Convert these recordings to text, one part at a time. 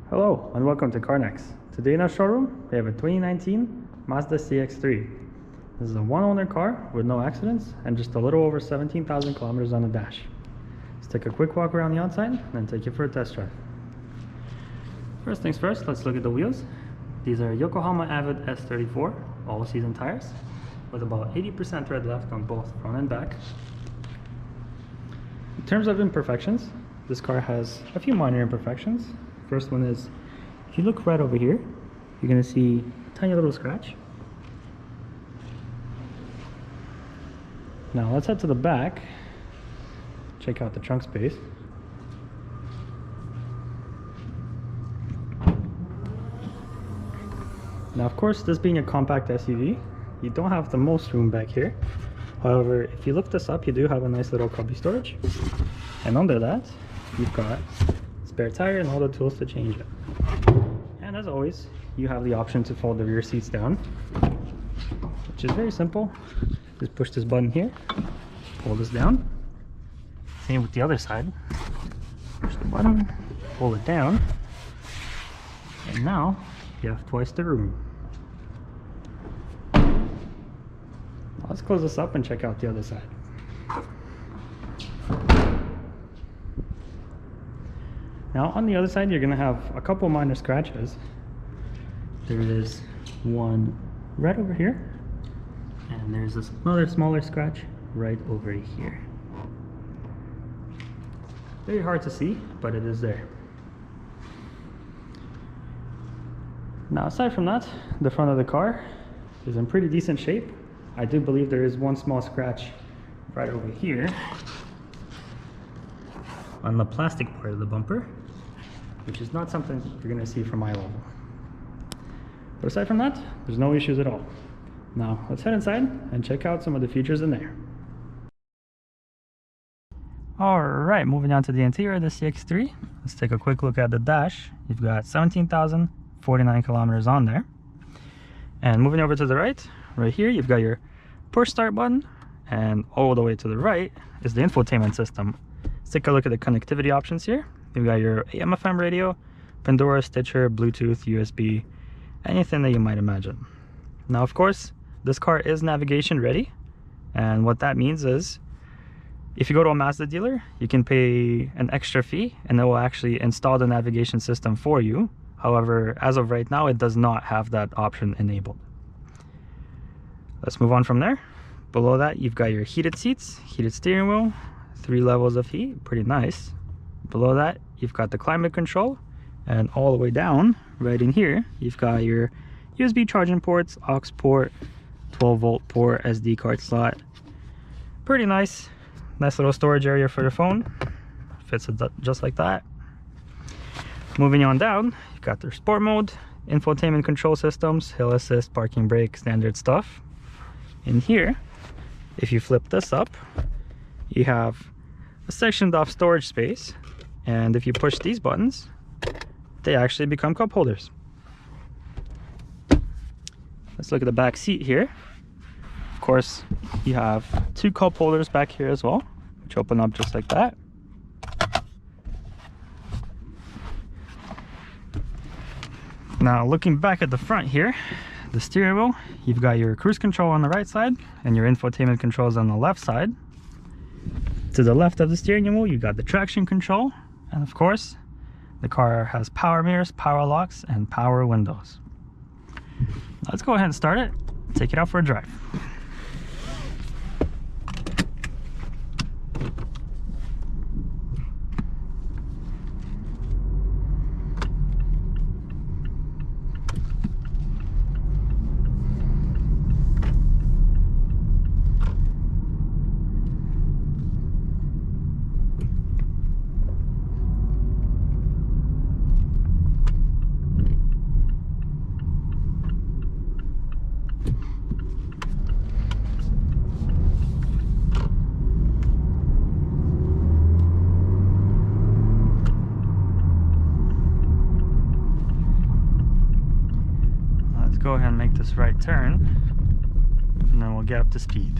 Hello and welcome to CarNex. Today in our showroom we have a 2019 Mazda CX-3. This is a one-owner car with no accidents and just a little over 17,000 kilometers on the dash. Let's take a quick walk around the outside and then take you for a test drive. First things first, let's look at the wheels. These are Yokohama Avid S34 all-season tires with about 80% tread left on both front and back. In terms of imperfections, this car has a few minor imperfections. First one is, if you look right over here, you're going to see a tiny little scratch. Now let's head to the back, check out the trunk space. Now of course, this being a compact SUV, you don't have the most room back here. However, if you lift this up, you do have a nice little cubby storage. And under that, you've got spare tire and all the tools to change it. And as always, you have the option to fold the rear seats down, which is very simple. Just push this button here, pull this down. Same with the other side. Push the button, pull it down, and now you have twice the room. Let's close this up and check out the other side. Now on the other side, you're going to have a couple minor scratches. There is one right over here, and there's another smaller scratch right over here. Very hard to see, but it is there. Now aside from that, the front of the car is in pretty decent shape. I do believe there is one small scratch right over here on the plastic part of the bumper, which is not something you're going to see from eye level. But aside from that, there's no issues at all. Now let's head inside and check out some of the features in there. Alright, moving on to the interior of the CX-3. Let's take a quick look at the dash. You've got 17,049 kilometers on there. And moving over to the right here, you've got your push start button, and all the way to the right is the infotainment system. Let's take a look at the connectivity options here. You've got your AM/FM radio, Pandora, Stitcher, Bluetooth, USB, anything that you might imagine. Now of course, this car is navigation ready, and what that means is if you go to a Mazda dealer, you can pay an extra fee and they will actually install the navigation system for you. However, as of right now, it does not have that option enabled. Let's move on from there. Below that, you've got your heated seats, heated steering wheel, 3 levels of heat, pretty nice. Below that, you've got the climate control, and all the way down, right in here, you've got your USB charging ports, aux port, 12-volt port, SD card slot. Pretty nice. Nice little storage area for your phone. Fits it just like that. Moving on down, you've got their sport mode, infotainment control systems, hill assist, parking brake, standard stuff. In here, if you flip this up, you have a sectioned off storage space, and if you push these buttons, they actually become cup holders. Let's look at the back seat here. Of course, you have 2 cup holders back here as well, which open up just like that. Now looking back at the front here, the steering wheel, you've got your cruise control on the right side and your infotainment controls on the left side. To the left of the steering wheel, you've got the traction control, and of course the car has power mirrors, power locks, and power windows. Let's go ahead and start it, take it out for a drive. Go ahead and make this right turn, and then we'll get up to speed.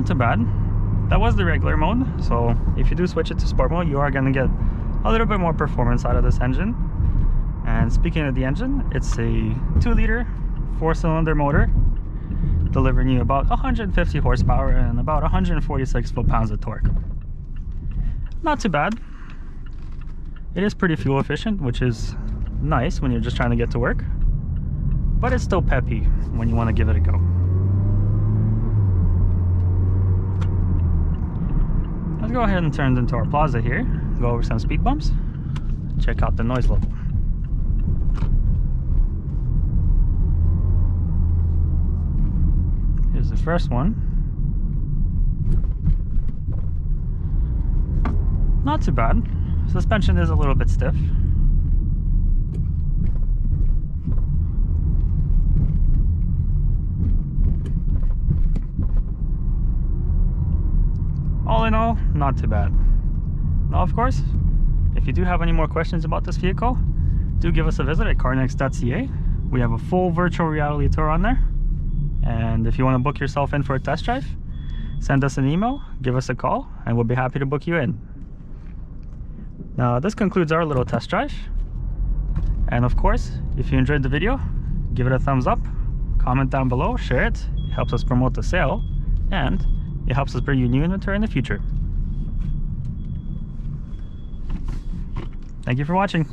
not too bad. That was the regular mode, so if you do switch it to sport mode, you are going to get a little bit more performance out of this engine. And speaking of the engine, it's a 2-liter 4-cylinder motor, delivering you about 150 horsepower and about 146 foot-pounds of torque. Not too bad. It is pretty fuel efficient, which is nice when you're just trying to get to work, but it's still peppy when you want to give it a go. Let's go ahead and turn into our plaza here, go over some speed bumps, check out the noise level. Here's the first one. Not too bad. Suspension is a little bit stiff. All in all, not too bad. Now, of course, if you do have any more questions about this vehicle, do give us a visit at CARNEX.CA. We have a full virtual reality tour on there. And if you want to book yourself in for a test drive, send us an email, give us a call, and we'll be happy to book you in. Now, this concludes our little test drive. And of course, if you enjoyed the video, give it a thumbs up, comment down below, share it. It helps us promote the sale, and it helps us bring you new inventory in the future. Thank you for watching.